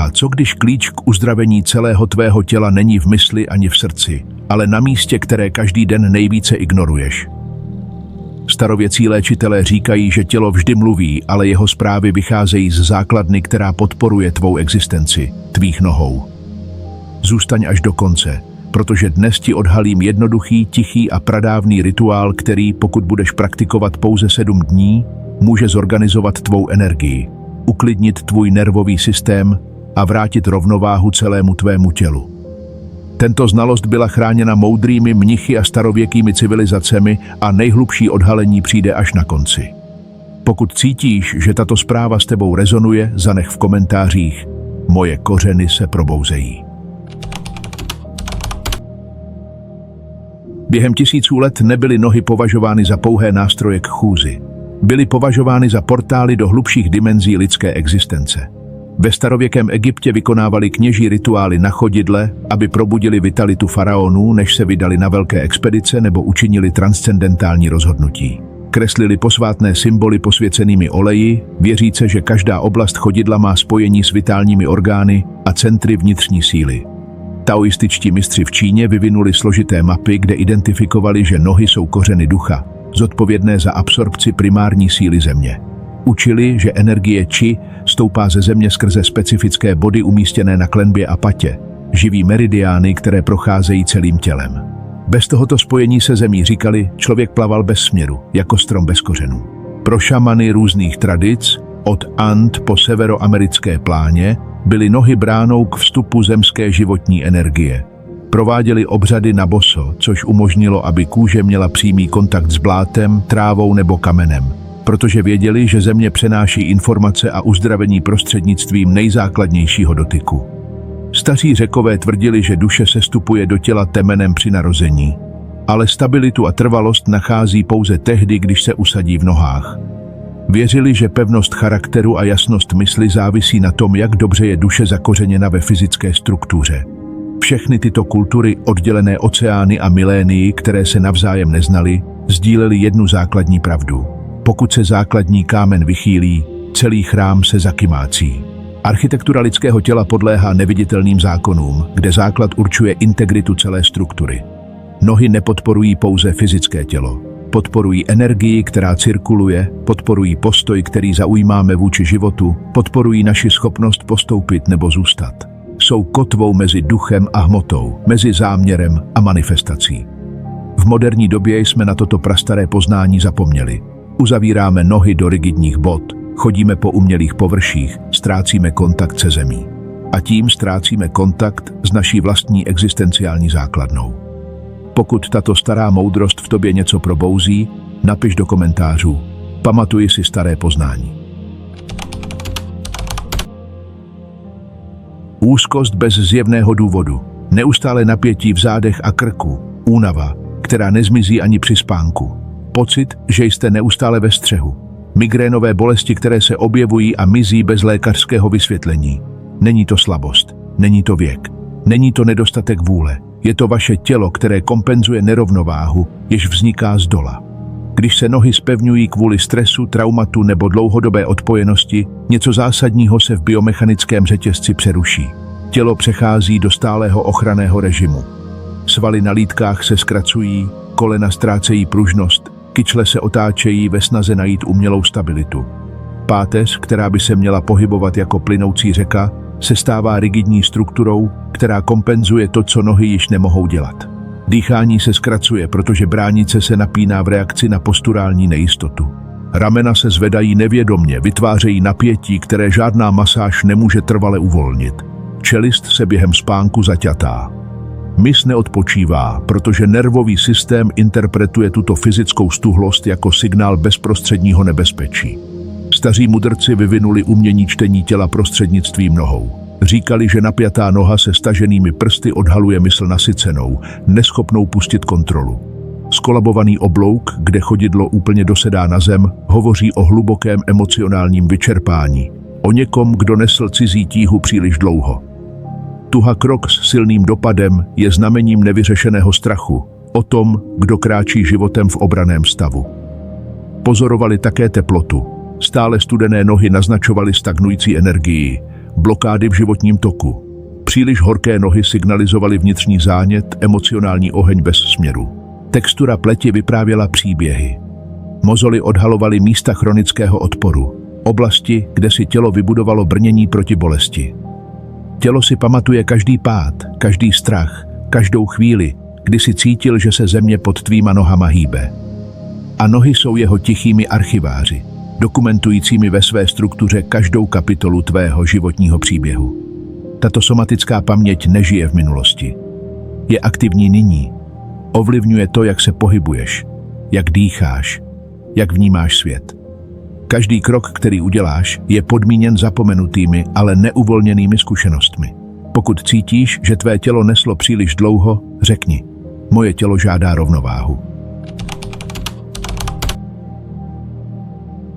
A co když klíč k uzdravení celého tvého těla není v mysli ani v srdci, ale na místě, které každý den nejvíce ignoruješ? Starověcí léčitelé říkají, že tělo vždy mluví, ale jeho zprávy vycházejí z základny, která podporuje tvou existenci, tvých nohou. Zůstaň až do konce, protože dnes ti odhalím jednoduchý, tichý a pradávný rituál, který, pokud budeš praktikovat pouze 7 dní, může zorganizovat tvou energii, uklidnit tvůj nervový systém a vrátit rovnováhu celému tvému tělu. Tento znalost byla chráněna moudrými mnichy a starověkými civilizacemi a nejhlubší odhalení přijde až na konci. Pokud cítíš, že tato zpráva s tebou rezonuje, zanech v komentářích: moje kořeny se probouzejí. Během tisíců let nebyly nohy považovány za pouhé nástroje k chůzi. Byly považovány za portály do hlubších dimenzí lidské existence. Ve starověkém Egyptě vykonávali kněží rituály na chodidle, aby probudili vitalitu faraonů, než se vydali na velké expedice nebo učinili transcendentální rozhodnutí. Kreslili posvátné symboly posvěcenými oleji, věříce, že každá oblast chodidla má spojení s vitálními orgány a centry vnitřní síly. Taoističtí mistři v Číně vyvinuli složité mapy, kde identifikovali, že nohy jsou kořeny ducha, zodpovědné za absorpci primární síly země. Učili, že energie Qi stoupá ze země skrze specifické body umístěné na klenbě a patě, živí meridiány, které procházejí celým tělem. Bez tohoto spojení se zemí, říkali, člověk plaval bez směru, jako strom bez kořenů. Pro šamany různých tradic, od And po severoamerické pláně, byly nohy bránou k vstupu zemské životní energie. Prováděli obřady na boso, což umožnilo, aby kůže měla přímý kontakt s blátem, trávou nebo kamenem, protože věděli, že země přenáší informace a uzdravení prostřednictvím nejzákladnějšího dotyku. Staří Řekové tvrdili, že duše sestupuje do těla temenem při narození, ale stabilitu a trvalost nachází pouze tehdy, když se usadí v nohách. Věřili, že pevnost charakteru a jasnost mysli závisí na tom, jak dobře je duše zakořeněna ve fyzické struktuře. Všechny tyto kultury, oddělené oceány a milénii, které se navzájem neznaly, sdílely jednu základní pravdu. Pokud se základní kámen vychýlí, celý chrám se zakymácí. Architektura lidského těla podléhá neviditelným zákonům, kde základ určuje integritu celé struktury. Nohy nepodporují pouze fyzické tělo. Podporují energii, která cirkuluje, podporují postoj, který zaujímáme vůči životu, podporují naši schopnost postoupit nebo zůstat. Jsou kotvou mezi duchem a hmotou, mezi záměrem a manifestací. V moderní době jsme na toto prastaré poznání zapomněli. Uzavíráme nohy do rigidních bot, chodíme po umělých površích, ztrácíme kontakt se zemí. A tím ztrácíme kontakt s naší vlastní existenciální základnou. Pokud tato stará moudrost v tobě něco probouzí, napiš do komentářů: pamatuji si staré poznání. Úzkost bez zjevného důvodu, neustále napětí v zádech a krku, únava, která nezmizí ani při spánku, pocit, že jste neustále ve střehu, migrénové bolesti, které se objevují a mizí bez lékařského vysvětlení. Není to slabost, není to věk, není to nedostatek vůle, je to vaše tělo, které kompenzuje nerovnováhu, jež vzniká zdola. Když se nohy zpevňují kvůli stresu, traumatu nebo dlouhodobé odpojenosti, něco zásadního se v biomechanickém řetězci přeruší. Tělo přechází do stálého ochranného režimu. Svaly na lítkách se zkracují, kolena ztrácejí pružnost, kyčle se otáčejí ve snaze najít umělou stabilitu. Páteř, která by se měla pohybovat jako plynoucí řeka, se stává rigidní strukturou, která kompenzuje to, co nohy již nemohou dělat. Dýchání se zkracuje, protože bránice se napíná v reakci na posturální nejistotu. Ramena se zvedají nevědomně, vytvářejí napětí, které žádná masáž nemůže trvale uvolnit. Čelist se během spánku zaťatá. Mysl neodpočívá, protože nervový systém interpretuje tuto fyzickou stuhlost jako signál bezprostředního nebezpečí. Staří mudrci vyvinuli umění čtení těla prostřednictvím nohou. Říkali, že napjatá noha se staženými prsty odhaluje mysl nasycenou, neschopnou pustit kontrolu. Skolabovaný oblouk, kde chodidlo úplně dosedá na zem, hovoří o hlubokém emocionálním vyčerpání. O někom, kdo nesl cizí tíhu příliš dlouho. Tuha krok s silným dopadem je znamením nevyřešeného strachu, o tom, kdo kráčí životem v obraném stavu. Pozorovali také teplotu. Stále studené nohy naznačovaly stagnující energii. blokády v životním toku. Příliš horké nohy signalizovaly vnitřní zánět, emocionální oheň bez směru. Textura pleti vyprávěla příběhy. Mozoly odhalovaly místa chronického odporu, oblasti, kde si tělo vybudovalo brnění proti bolesti. Tělo si pamatuje každý pád, každý strach, každou chvíli, kdy si cítil, že se země pod tvýma nohama hýbe. A nohy jsou jeho tichými archiváři, dokumentujícími ve své struktuře každou kapitolu tvého životního příběhu. Tato somatická paměť nežije v minulosti. Je aktivní nyní. Ovlivňuje to, jak se pohybuješ, jak dýcháš, jak vnímáš svět. Každý krok, který uděláš, je podmíněn zapomenutými, ale neuvolněnými zkušenostmi. Pokud cítíš, že tvé tělo neslo příliš dlouho, řekni: moje tělo žádá rovnováhu.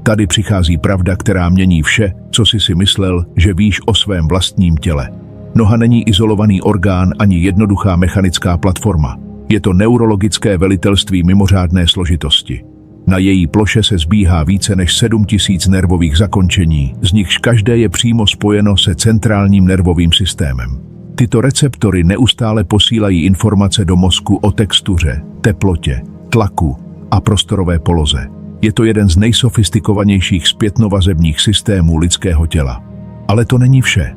Tady přichází pravda, která mění vše, co jsi si myslel, že víš o svém vlastním těle. Noha není izolovaný orgán ani jednoduchá mechanická platforma. Je to neurologické velitelství mimořádné složitosti. Na její ploše se zbíhá více než 7000 nervových zakončení, z nichž každé je přímo spojeno se centrálním nervovým systémem. Tyto receptory neustále posílají informace do mozku o textuře, teplotě, tlaku a prostorové poloze. Je to jeden z nejsofistikovanějších zpětnovazebních systémů lidského těla. Ale to není vše.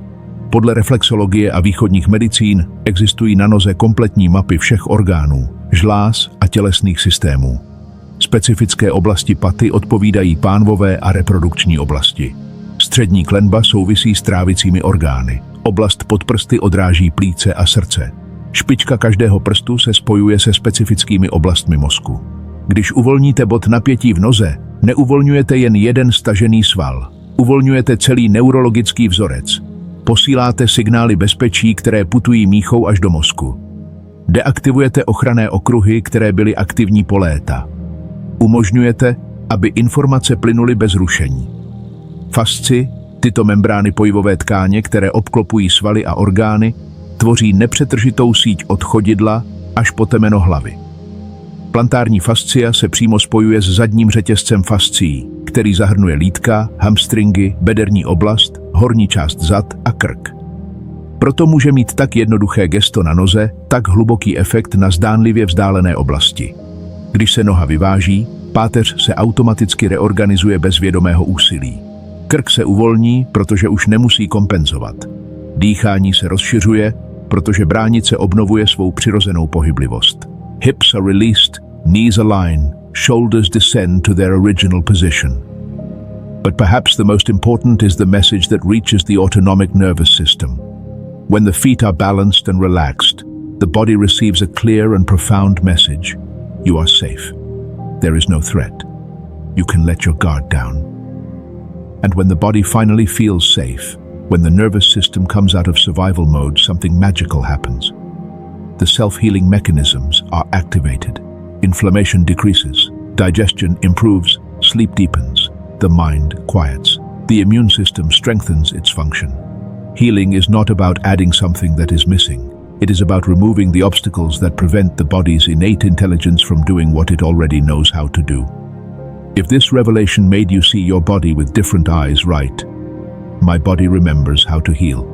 Podle reflexologie a východních medicín existují na noze kompletní mapy všech orgánů, žláz a tělesných systémů. Specifické oblasti paty odpovídají pánvové a reprodukční oblasti. Střední klenba souvisí s trávicími orgány. Oblast pod prsty odráží plíce a srdce. Špička každého prstu se spojuje se specifickými oblastmi mozku. Když uvolníte bod napětí v noze, neuvolňujete jen jeden stažený sval. Uvolňujete celý neurologický vzorec. Posíláte signály bezpečí, které putují míchou až do mozku. Deaktivujete ochranné okruhy, které byly aktivní po léta. Umožňujete, aby informace plynuly bez rušení. Fasci, tyto membrány pojivové tkáně, které obklopují svaly a orgány, tvoří nepřetržitou síť od chodidla až po temeno hlavy. Plantární fascia se přímo spojuje s zadním řetězcem fascií, který zahrnuje lítka, hamstringy, bederní oblast, horní část zad a krk. Proto může mít tak jednoduché gesto na noze tak hluboký efekt na zdánlivě vzdálené oblasti. Když se noha vyváží, páteř se automaticky reorganizuje bez vědomého úsilí. Krk se uvolní, protože už nemusí kompenzovat. Dýchání se rozšiřuje, protože bránice obnovuje svou přirozenou pohyblivost. Hips are released, knees align, shoulders descend to their original position. But perhaps the most important is the message that reaches the autonomic nervous system. When the feet are balanced and relaxed, the body receives a clear and profound message. You are safe. There is no threat. You can let your guard down. And when the body finally feels safe, when the nervous system comes out of survival mode, something magical happens. The self-healing mechanisms are activated. Inflammation decreases, digestion improves, sleep deepens, the mind quiets. The immune system strengthens its function. Healing is not about adding something that is missing. It is about removing the obstacles that prevent the body's innate intelligence from doing what it already knows how to do. If this revelation made you see your body with different eyes, write, "My body remembers how to heal."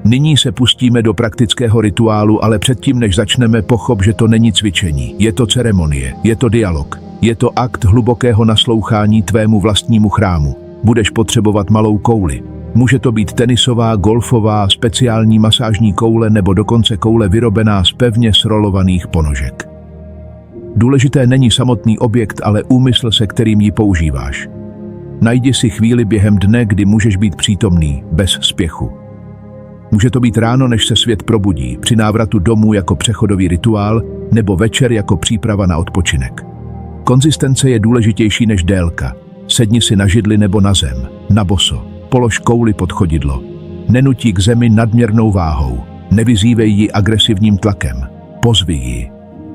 Nyní se pustíme do praktického rituálu, ale předtím, než začneme, pochop, že to není cvičení. Je to ceremonie, je to dialog, je to akt hlubokého naslouchání tvému vlastnímu chrámu. Budeš potřebovat malou kouli. Může to být tenisová, golfová, speciální masážní koule nebo dokonce koule vyrobená z pevně srolovaných ponožek. Důležité není samotný objekt, ale úmysl, se kterým ji používáš. Najdi si chvíli během dne, kdy můžeš být přítomný, bez spěchu. Může to být ráno, než se svět probudí, při návratu domů jako přechodový rituál, nebo večer jako příprava na odpočinek. Konzistence je důležitější než délka. Sedni si na židli nebo na zem, na boso. Polož kouli pod chodidlo. Nenutí k zemi nadměrnou váhou. Nevyzývej ji agresivním tlakem. Pozvi ji.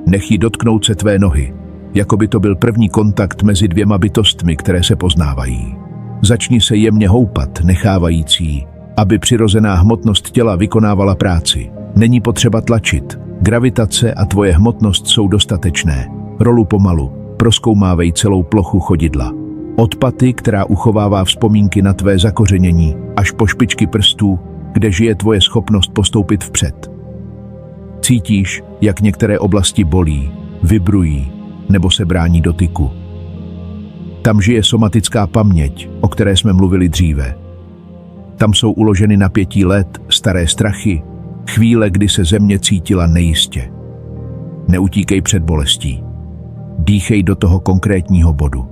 Nech jí dotknout se tvé nohy, jako by to byl první kontakt mezi dvěma bytostmi, které se poznávají. Začni se jemně houpat, nechávající, aby přirozená hmotnost těla vykonávala práci. Není potřeba tlačit. Gravitace a tvoje hmotnost jsou dostatečné. Rolu pomalu. Prozkoumávej celou plochu chodidla. Od paty, která uchovává vzpomínky na tvé zakořenění, až po špičky prstů, kde žije tvoje schopnost postoupit vpřed. Cítíš, jak některé oblasti bolí, vibrují nebo se brání dotyku. Tam žije somatická paměť, o které jsme mluvili dříve. Tam jsou uloženy napětí let, staré strachy, chvíle, kdy se země cítila nejistě. Neutíkej před bolestí. Dýchej do toho konkrétního bodu.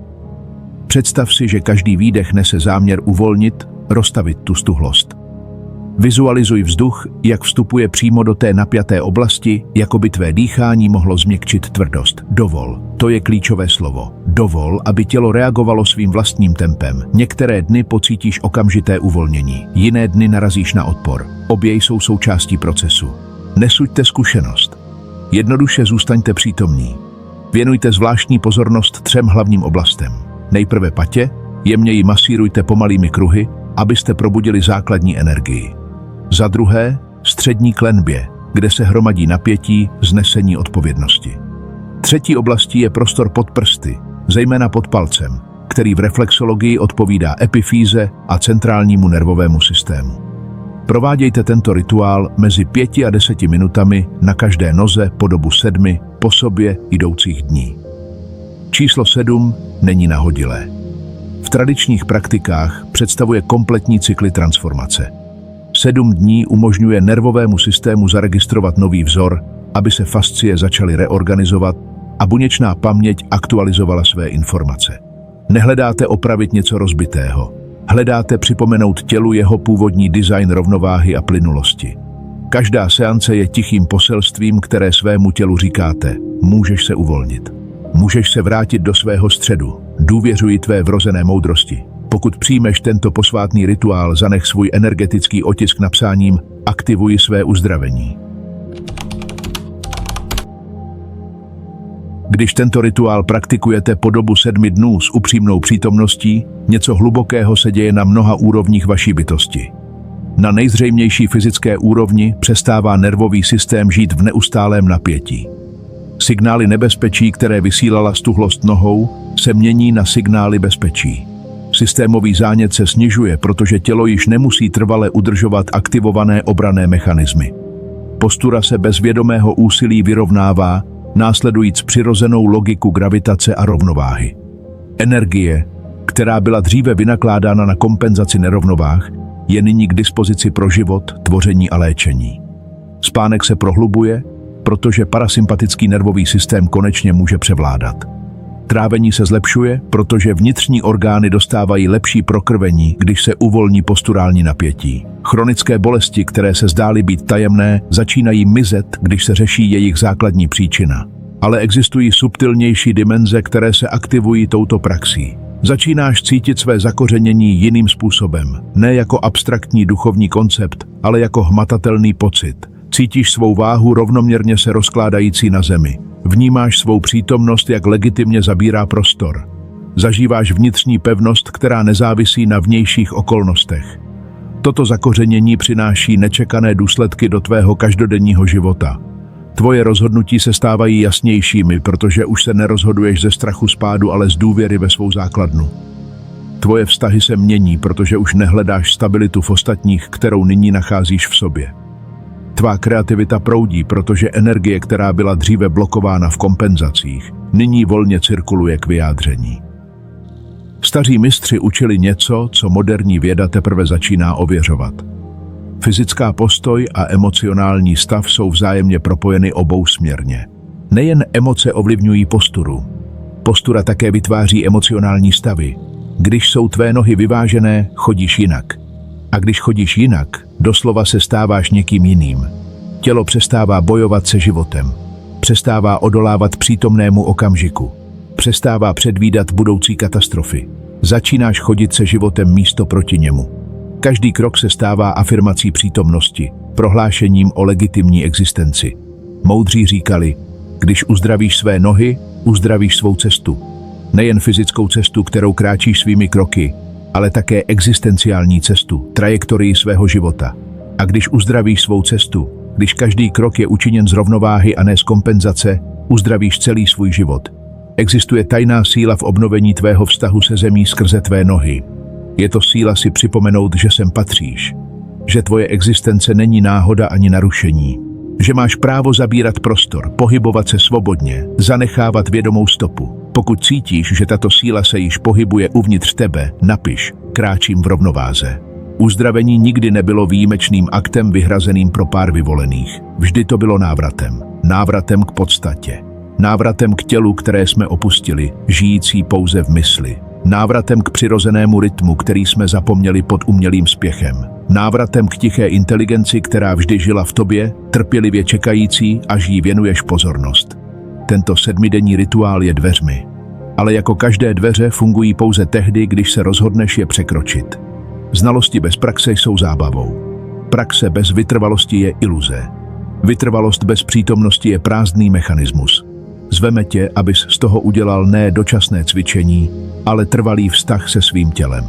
Představ si, že každý výdech nese záměr uvolnit, roztavit tu stuhlost. Vizualizuj vzduch, jak vstupuje přímo do té napjaté oblasti, jako by tvé dýchání mohlo změkčit tvrdost. Dovol. To je klíčové slovo. Dovol, aby tělo reagovalo svým vlastním tempem. Některé dny pocítíš okamžité uvolnění, jiné dny narazíš na odpor. Obě jsou součástí procesu. Nesuďte zkušenost. Jednoduše zůstaňte přítomní. Věnujte zvláštní pozornost 3 hlavním oblastem. Nejprve patě, jemně ji masírujte pomalými kruhy, abyste probudili základní energii. Za druhé, střední klenbě, kde se hromadí napětí, znesení odpovědnosti. Třetí oblastí je prostor pod prsty, zejména pod palcem, který v reflexologii odpovídá epifýze a centrálnímu nervovému systému. Provádějte tento rituál mezi 5 a 10 minutami na každé noze po dobu 7 po sobě jdoucích dní. Číslo 7 není nahodilé. V tradičních praktikách představuje kompletní cykly transformace. 7 dní umožňuje nervovému systému zaregistrovat nový vzor, aby se fascie začaly reorganizovat a buněčná paměť aktualizovala své informace. Nehledáte opravit něco rozbitého. Hledáte připomenout tělu jeho původní design rovnováhy a plynulosti. Každá seance je tichým poselstvím, které svému tělu říkáte: můžeš se uvolnit. Můžeš se vrátit do svého středu. Důvěřuji tvé vrozené moudrosti. Pokud přijmeš tento posvátný rituál, zanech svůj energetický otisk napsáním Aktivuji své uzdravení. Když tento rituál praktikujete po dobu 7 dnů s upřímnou přítomností, něco hlubokého se děje na mnoha úrovních vaší bytosti. Na nejzřejmější fyzické úrovni přestává nervový systém žít v neustálém napětí. Signály nebezpečí, které vysílala stuhlost nohou, se mění na signály bezpečí. Systémový zánět se snižuje, protože tělo již nemusí trvale udržovat aktivované obranné mechanismy. Postura se bez vědomého úsilí vyrovnává, následujíc přirozenou logiku gravitace a rovnováhy. Energie, která byla dříve vynakládána na kompenzaci nerovnováh, je nyní k dispozici pro život, tvoření a léčení. Spánek se prohlubuje, protože parasympatický nervový systém konečně může převládat. Trávení se zlepšuje, protože vnitřní orgány dostávají lepší prokrvení, když se uvolní posturální napětí. Chronické bolesti, které se zdály být tajemné, začínají mizet, když se řeší jejich základní příčina. Ale existují subtilnější dimenze, které se aktivují touto praxí. Začínáš cítit své zakořenění jiným způsobem, ne jako abstraktní duchovní koncept, ale jako hmatatelný pocit. Cítíš svou váhu rovnoměrně se rozkládající na zemi. Vnímáš svou přítomnost, jak legitimně zabírá prostor. Zažíváš vnitřní pevnost, která nezávisí na vnějších okolnostech. Toto zakořenění přináší nečekané důsledky do tvého každodenního života. Tvoje rozhodnutí se stávají jasnějšími, protože už se nerozhoduješ ze strachu z pádu, ale z důvěry ve svou základnu. Tvoje vztahy se mění, protože už nehledáš stabilitu v ostatních, kterou nyní nacházíš v sobě. Tvá kreativita proudí, protože energie, která byla dříve blokována v kompenzacích, nyní volně cirkuluje k vyjádření. Staří mistři učili něco, co moderní věda teprve začíná ověřovat. Fyzická postoj a emocionální stav jsou vzájemně propojeny obousměrně. Nejen emoce ovlivňují posturu. Postura také vytváří emocionální stavy. Když jsou tvé nohy vyvážené, chodíš jinak. A když chodíš jinak, doslova se stáváš někým jiným. Tělo přestává bojovat se životem. Přestává odolávat přítomnému okamžiku. Přestává předvídat budoucí katastrofy. Začínáš chodit se životem místo proti němu. Každý krok se stává afirmací přítomnosti, prohlášením o legitimní existenci. Moudří říkali, když uzdravíš své nohy, uzdravíš svou cestu. Nejen fyzickou cestu, kterou kráčíš svými kroky, ale také existenciální cestu, trajektorii svého života. A když uzdravíš svou cestu, když každý krok je učiněn z rovnováhy a ne z kompenzace, uzdravíš celý svůj život. Existuje tajná síla v obnovení tvého vztahu se zemí skrze tvé nohy. Je to síla si připomenout, že sem patříš, že tvoje existence není náhoda ani narušení, že máš právo zabírat prostor, pohybovat se svobodně, zanechávat vědomou stopu. Pokud cítíš, že tato síla se již pohybuje uvnitř tebe, napiš: kráčím v rovnováze. Uzdravení nikdy nebylo výjimečným aktem vyhrazeným pro pár vyvolených. Vždy to bylo návratem. Návratem k podstatě. Návratem k tělu, které jsme opustili, žijící pouze v mysli. Návratem k přirozenému rytmu, který jsme zapomněli pod umělým spěchem. Návratem k tiché inteligenci, která vždy žila v tobě, trpělivě čekající, až jí věnuješ pozornost. Tento 7denní rituál je dveřmi. Ale jako každé dveře fungují pouze tehdy, když se rozhodneš je překročit. Znalosti bez praxe jsou zábavou. Praxe bez vytrvalosti je iluze. Vytrvalost bez přítomnosti je prázdný mechanismus. Zveme tě, abys z toho udělal ne dočasné cvičení, ale trvalý vztah se svým tělem.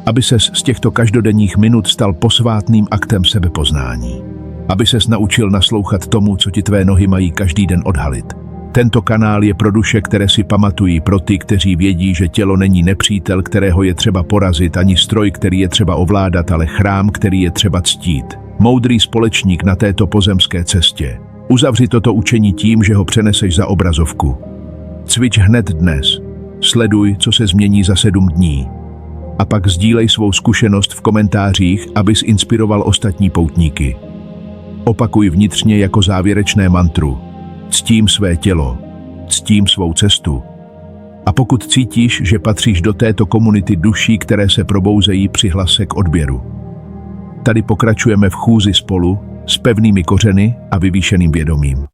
Aby ses z těchto každodenních minut stal posvátným aktem sebepoznání. Aby ses naučil naslouchat tomu, co ti tvé nohy mají každý den odhalit. Tento kanál je pro duše, které si pamatují, pro ty, kteří vědí, že tělo není nepřítel, kterého je třeba porazit, ani stroj, který je třeba ovládat, ale chrám, který je třeba ctít. Moudrý společník na této pozemské cestě. Uzavři toto učení tím, že ho přeneseš za obrazovku. Cvič hned dnes. Sleduj, co se změní za 7 dní. A pak sdílej svou zkušenost v komentářích, abys inspiroval ostatní poutníky. Opakuj vnitřně jako závěrečné mantru: ctím své tělo, ctím svou cestu. A pokud cítíš, že patříš do této komunity duší, které se probouzejí, přihlas se k odběru. Tady pokračujeme v chůzi spolu, s pevnými kořeny a vyvýšeným vědomím.